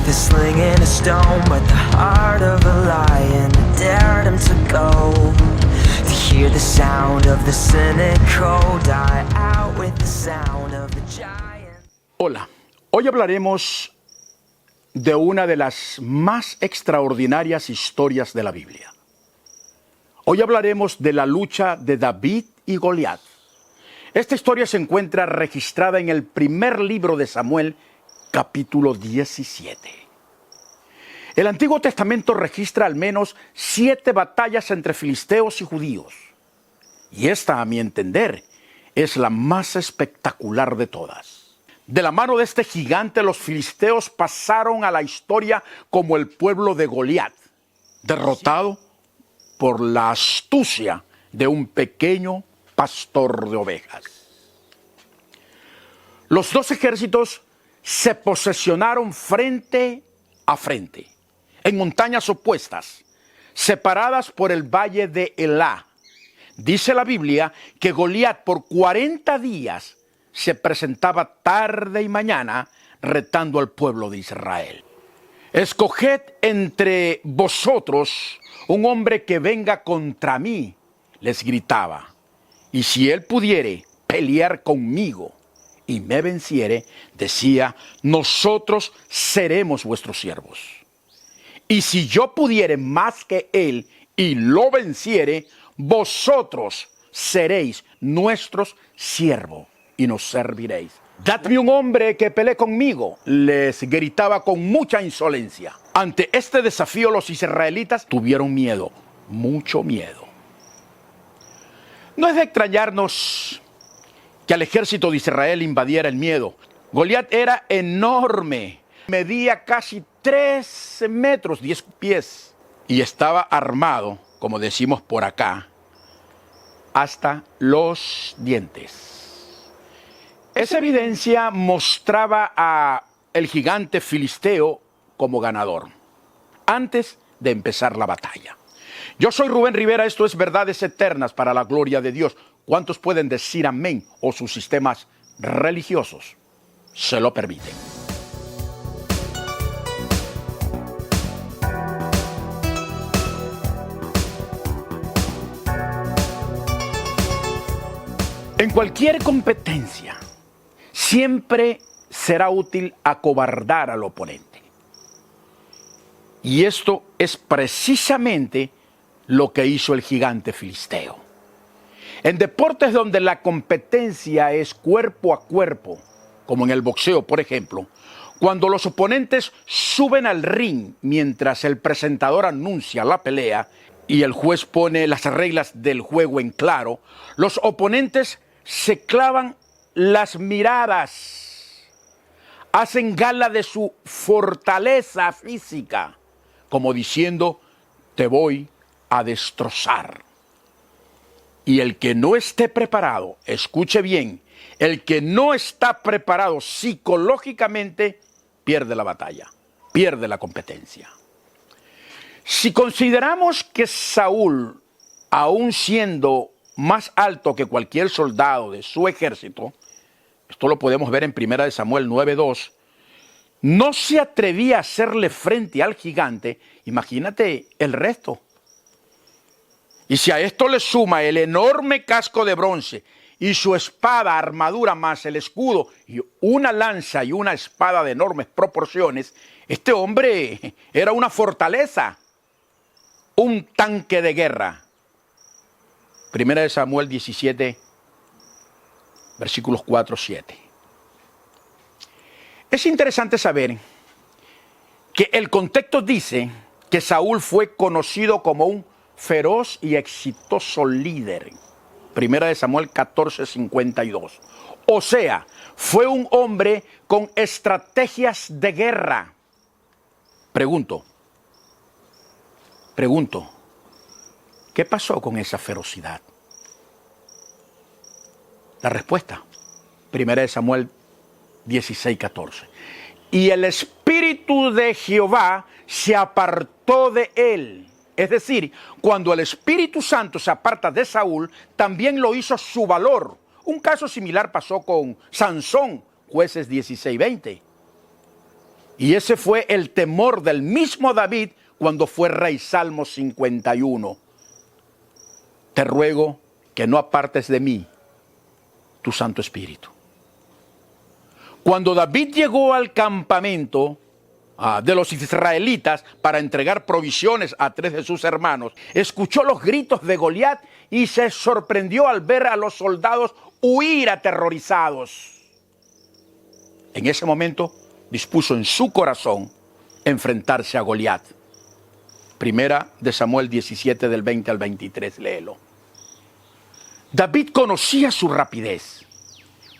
with a sling and a stone, but the heart of a lion dared him to go. To hear the sound of the cynical die out with the sound of the giant. Hola, hoy hablaremos de una de las más extraordinarias historias de la Biblia. Hoy hablaremos de la lucha de David y Goliat. Esta historia se encuentra registrada en el primer libro de Samuel, capítulo 17. El Antiguo Testamento registra al menos 7 batallas entre filisteos y judíos. Y esta, a mi entender, es la más espectacular de todas. De la mano de este gigante, los filisteos pasaron a la historia como el pueblo de Goliat, derrotado por la astucia de un pequeño pastor de ovejas. Los dos ejércitos se posesionaron frente a frente, en montañas opuestas, separadas por el valle de Elá. Dice la Biblia que Goliat por 40 días se presentaba tarde y mañana retando al pueblo de Israel. Escoged entre vosotros un hombre que venga contra mí, les gritaba. Y si él pudiere pelear conmigo y me venciere, decía, nosotros seremos vuestros siervos. Y si yo pudiere más que él y lo venciere, vosotros seréis nuestros siervos y nos serviréis. Dadme un hombre que pelee conmigo, les gritaba con mucha insolencia. Ante este desafío los israelitas tuvieron miedo, mucho miedo. No es de extrañarnos que al ejército de Israel invadiera el miedo. Goliat era enorme, medía casi 3 metros, 10 pies, y estaba armado, como decimos por acá, hasta los dientes. Esa evidencia mostraba a el gigante filisteo como ganador, antes de empezar la batalla. Yo soy Rubén Rivera, esto es Verdades Eternas para la Gloria de Dios. ¿Cuántos pueden decir amén o sus sistemas religiosos se lo permiten? En cualquier competencia, siempre será útil acobardar al oponente. Y esto es precisamente lo que hizo el gigante filisteo. En deportes donde la competencia es cuerpo a cuerpo, como en el boxeo, por ejemplo, cuando los oponentes suben al ring mientras el presentador anuncia la pelea y el juez pone las reglas del juego en claro, los oponentes se clavan las miradas, hacen gala de su fortaleza física, como diciendo, te voy a destrozar. Y el que no esté preparado, escuche bien, el que no está preparado psicológicamente pierde la batalla, pierde la competencia. Si consideramos que Saúl, aun siendo más alto que cualquier soldado de su ejército, esto lo podemos ver en 1 Samuel 9:2, no se atrevía a hacerle frente al gigante, imagínate el resto. Y si a esto le suma el enorme casco de bronce y su espada, armadura más el escudo y una lanza y una espada de enormes proporciones, este hombre era una fortaleza, un tanque de guerra. 1 Samuel 17, versículos 4-7. Es interesante saber que el contexto dice que Saúl fue conocido como un feroz y exitoso líder. 1 Samuel 14:52. O sea, fue un hombre con estrategias de guerra. Pregunto, ¿qué pasó con esa ferocidad? La respuesta, 1 Samuel 16:14. Y el Espíritu de Jehová se apartó de él. Es decir, cuando el Espíritu Santo se aparta de Saúl, también lo hizo su valor. Un caso similar pasó con Sansón, Jueces 16:20. Y ese fue el temor del mismo David cuando fue rey. Salmo 51. Te ruego que no apartes de mí tu Santo Espíritu. Cuando David llegó al campamento de los israelitas para entregar provisiones a 3 de sus hermanos, escuchó los gritos de Goliat y se sorprendió al ver a los soldados huir aterrorizados. En ese momento dispuso en su corazón enfrentarse a Goliat. Primera de Samuel 17 del 20 al 23, léelo. David conocía su rapidez,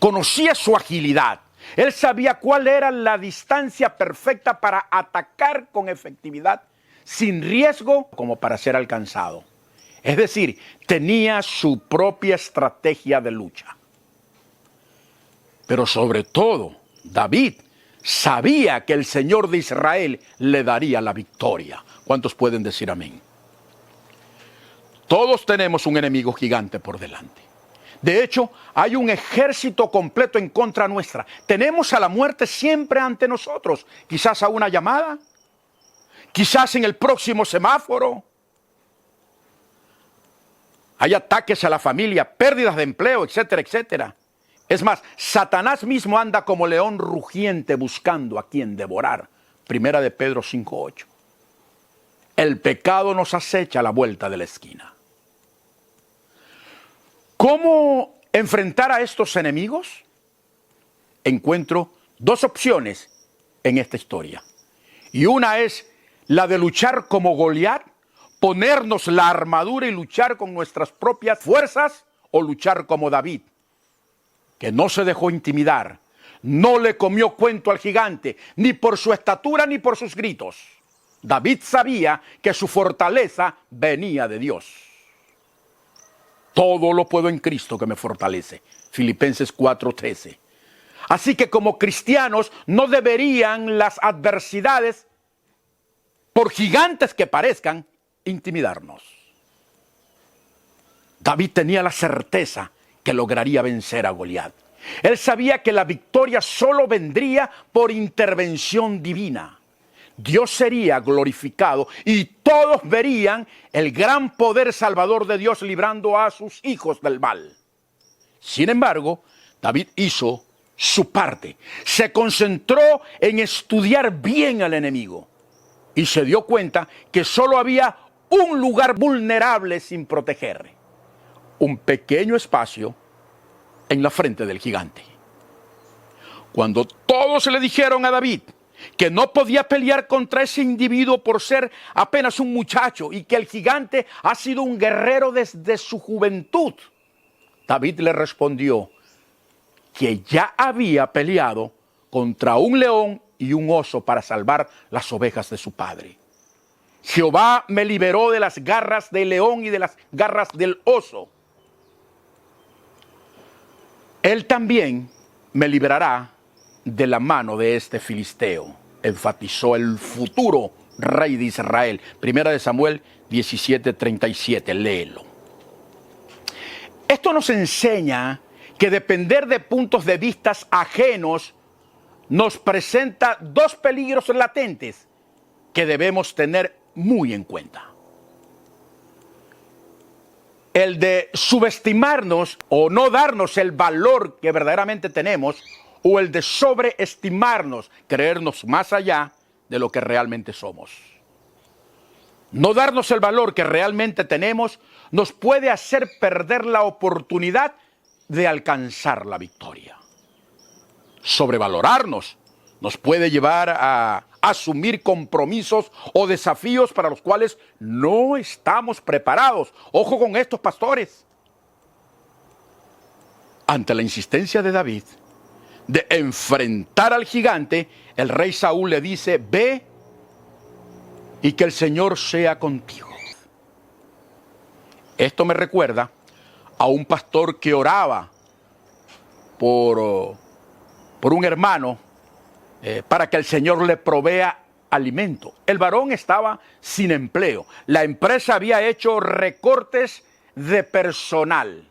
conocía su agilidad. Él sabía cuál era la distancia perfecta para atacar con efectividad, sin riesgo como para ser alcanzado. Es decir, tenía su propia estrategia de lucha. Pero sobre todo, David sabía que el Señor de Israel le daría la victoria. ¿Cuántos pueden decir amén? Todos tenemos un enemigo gigante por delante. De hecho, hay un ejército completo en contra nuestra. Tenemos a la muerte siempre ante nosotros. Quizás a una llamada, quizás en el próximo semáforo. Hay ataques a la familia, pérdidas de empleo, etcétera, etcétera. Es más, Satanás mismo anda como león rugiente buscando a quien devorar. Primera de Pedro 5:8. El pecado nos acecha a la vuelta de la esquina. ¿Cómo enfrentar a estos enemigos? Encuentro 2 opciones en esta historia. Y una es la de luchar como Goliat, ponernos la armadura y luchar con nuestras propias fuerzas, o luchar como David, que no se dejó intimidar, no le comió cuento al gigante, ni por su estatura ni por sus gritos. David sabía que su fortaleza venía de Dios. Todo lo puedo en Cristo que me fortalece. Filipenses 4:13. Así que como cristianos no deberían las adversidades, por gigantes que parezcan, intimidarnos. David tenía la certeza que lograría vencer a Goliat. Él sabía que la victoria solo vendría por intervención divina. Dios sería glorificado y todos verían el gran poder salvador de Dios librando a sus hijos del mal. Sin embargo, David hizo su parte. Se concentró en estudiar bien al enemigo y se dio cuenta que solo había un lugar vulnerable sin proteger. Un pequeño espacio en la frente del gigante. Cuando todos le dijeron a David que no podía pelear contra ese individuo por ser apenas un muchacho y que el gigante ha sido un guerrero desde su juventud, David le respondió que ya había peleado contra un león y un oso para salvar las ovejas de su padre. Jehová me liberó de las garras del león y de las garras del oso. Él también me librará de la mano de este filisteo, enfatizó el futuro rey de Israel. Primera de Samuel 17:37, léelo. Esto nos enseña que depender de puntos de vista ajenos nos presenta 2 peligros latentes que debemos tener muy en cuenta. El de subestimarnos o no darnos el valor que verdaderamente tenemos, o el de sobreestimarnos, creernos más allá de lo que realmente somos. No darnos el valor que realmente tenemos nos puede hacer perder la oportunidad de alcanzar la victoria. Sobrevalorarnos nos puede llevar a asumir compromisos o desafíos para los cuales no estamos preparados. Ojo con estos, pastores. Ante la insistencia de David de enfrentar al gigante, el rey Saúl le dice: ve y que el Señor sea contigo. Esto me recuerda a un pastor que oraba por un hermano para que el Señor le provea alimento. El varón estaba sin empleo. La empresa había hecho recortes de personal.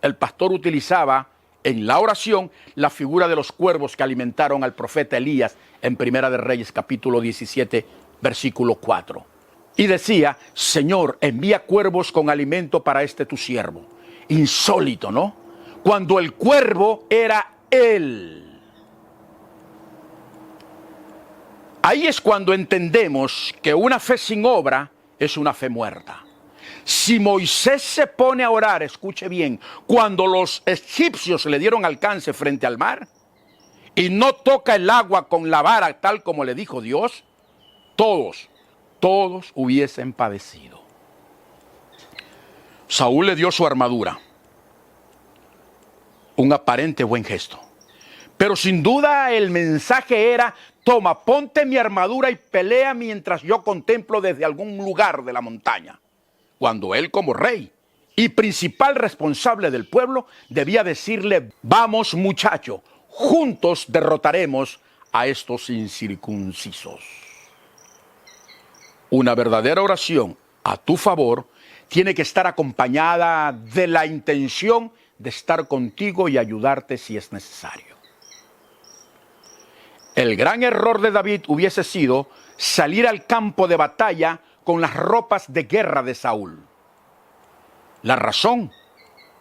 El pastor utilizaba en la oración la figura de los cuervos que alimentaron al profeta Elías en Primera de Reyes capítulo 17, versículo 4. Y decía, Señor, envía cuervos con alimento para este tu siervo. Insólito, ¿no? Cuando el cuervo era él. Ahí es cuando entendemos que una fe sin obra es una fe muerta. Si Moisés se pone a orar, escuche bien, cuando los egipcios le dieron alcance frente al mar y no toca el agua con la vara tal como le dijo Dios, todos hubiesen padecido. Saúl le dio su armadura, un aparente buen gesto. Pero sin duda el mensaje era, toma, ponte mi armadura y pelea mientras yo contemplo desde algún lugar de la montaña. Cuando él como rey y principal responsable del pueblo debía decirle, vamos muchacho, juntos derrotaremos a estos incircuncisos. Una verdadera oración a tu favor tiene que estar acompañada de la intención de estar contigo y ayudarte si es necesario. El gran error de David hubiese sido salir al campo de batalla con las ropas de guerra de Saúl. La razón,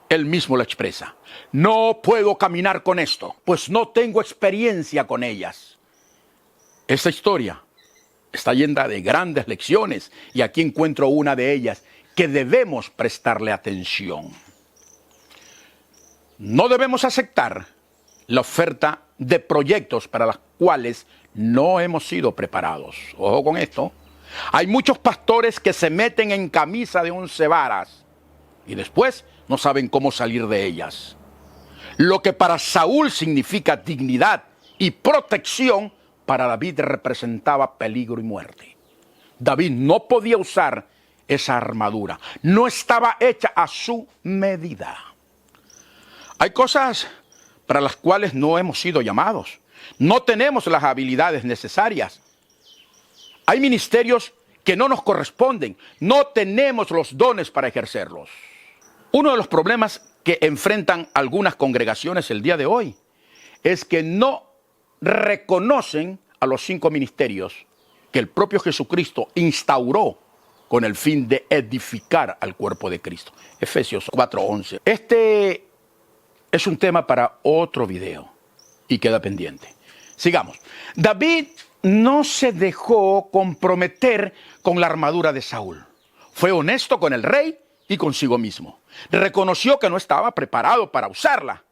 él mismo lo expresa. No puedo caminar con esto, pues no tengo experiencia con ellas. Esta historia está llena de grandes lecciones y aquí encuentro una de ellas que debemos prestarle atención. No debemos aceptar la oferta de proyectos para los cuales no hemos sido preparados. Ojo con esto. Hay muchos pastores que se meten en camisa de 11 varas y después no saben cómo salir de ellas. Lo que para Saúl significa dignidad y protección, para David representaba peligro y muerte. David no podía usar esa armadura. No estaba hecha a su medida. Hay cosas para las cuales no hemos sido llamados. No tenemos las habilidades necesarias. Hay ministerios que no nos corresponden. No tenemos los dones para ejercerlos. Uno de los problemas que enfrentan algunas congregaciones el día de hoy es que no reconocen a los 5 ministerios que el propio Jesucristo instauró con el fin de edificar al cuerpo de Cristo. Efesios 4:11. Este es un tema para otro video y queda pendiente. Sigamos. David no se dejó comprometer con la armadura de Saúl. Fue honesto con el rey y consigo mismo. Reconoció que no estaba preparado para usarla.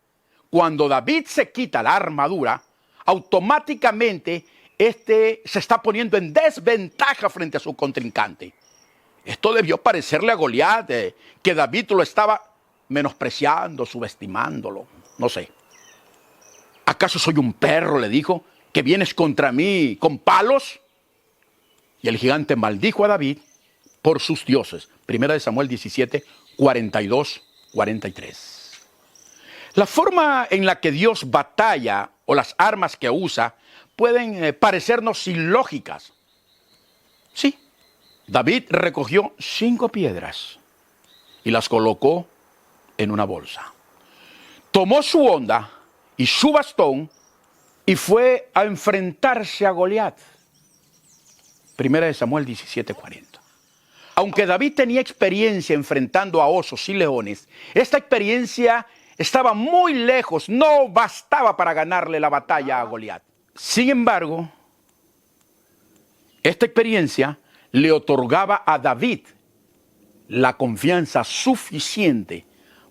Cuando David se quita la armadura, automáticamente se está poniendo en desventaja frente a su contrincante. Esto debió parecerle a Goliat, que David lo estaba menospreciando, subestimándolo. No sé. ¿Acaso soy un perro?, le dijo, que vienes contra mí con palos. Y el gigante maldijo a David por sus dioses. Primera de Samuel 17, 42, 43. La forma en la que Dios batalla o las armas que usa pueden parecernos ilógicas. Sí, David recogió 5 piedras y las colocó en una bolsa. Tomó su honda y su bastón y fue a enfrentarse a Goliat. Primera de Samuel 17:40. Aunque David tenía experiencia enfrentando a osos y leones, esta experiencia estaba muy lejos, no bastaba para ganarle la batalla a Goliat. Sin embargo, esta experiencia le otorgaba a David la confianza suficiente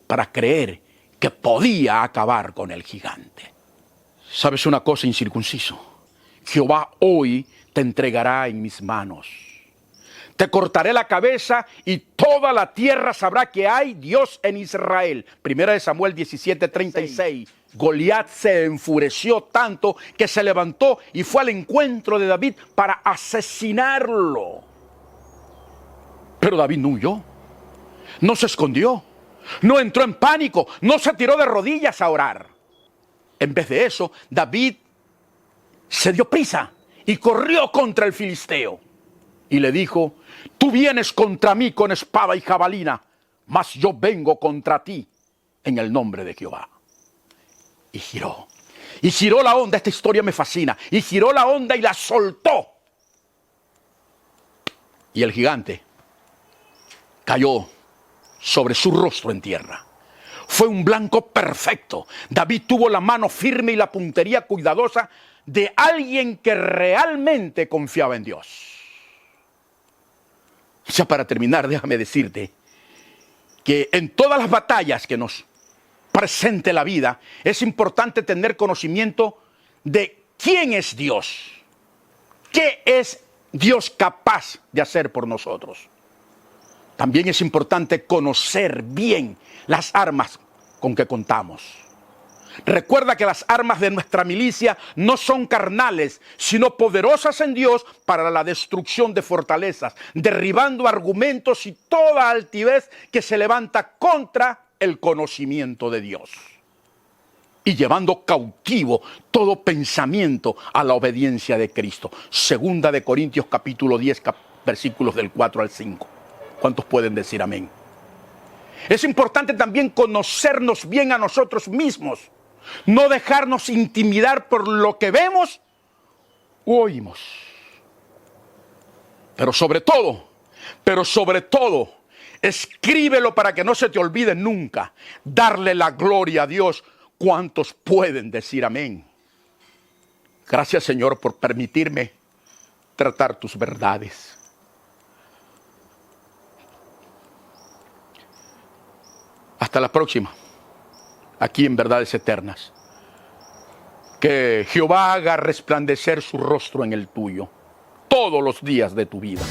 para creer que podía acabar con el gigante. ¿Sabes una cosa, incircunciso? Jehová hoy te entregará en mis manos. Te cortaré la cabeza y toda la tierra sabrá que hay Dios en Israel. Primera de Samuel 17:36. Goliat se enfureció tanto que se levantó y fue al encuentro de David para asesinarlo. Pero David no huyó, no se escondió, no entró en pánico, no se tiró de rodillas a orar. En vez de eso, David se dio prisa y corrió contra el filisteo. Y le dijo, tú vienes contra mí con espada y jabalina, mas yo vengo contra ti en el nombre de Jehová. y giró. Y giró la onda, esta historia me fascina. Y giró la onda y la soltó. Y el gigante cayó sobre su rostro en tierra. Fue un blanco perfecto. David tuvo la mano firme y la puntería cuidadosa de alguien que realmente confiaba en Dios. Ya para terminar, déjame decirte que en todas las batallas que nos presente la vida, es importante tener conocimiento de quién es Dios. ¿Qué es Dios capaz de hacer por nosotros? También es importante conocer bien las armas con que contamos. Recuerda que las armas de nuestra milicia no son carnales, sino poderosas en Dios para la destrucción de fortalezas, derribando argumentos y toda altivez que se levanta contra el conocimiento de Dios. Y llevando cautivo todo pensamiento a la obediencia de Cristo. Segunda de Corintios capítulo 10, versículos del 4 al 5. ¿Cuántos pueden decir amén? Es importante también conocernos bien a nosotros mismos. No dejarnos intimidar por lo que vemos u oímos. Pero sobre todo, escríbelo para que no se te olvide nunca. Darle la gloria a Dios. ¿Cuántos pueden decir amén? Gracias, Señor, por permitirme tratar tus verdades. Hasta la próxima, aquí en Verdades Eternas. Que Jehová haga resplandecer su rostro en el tuyo todos los días de tu vida.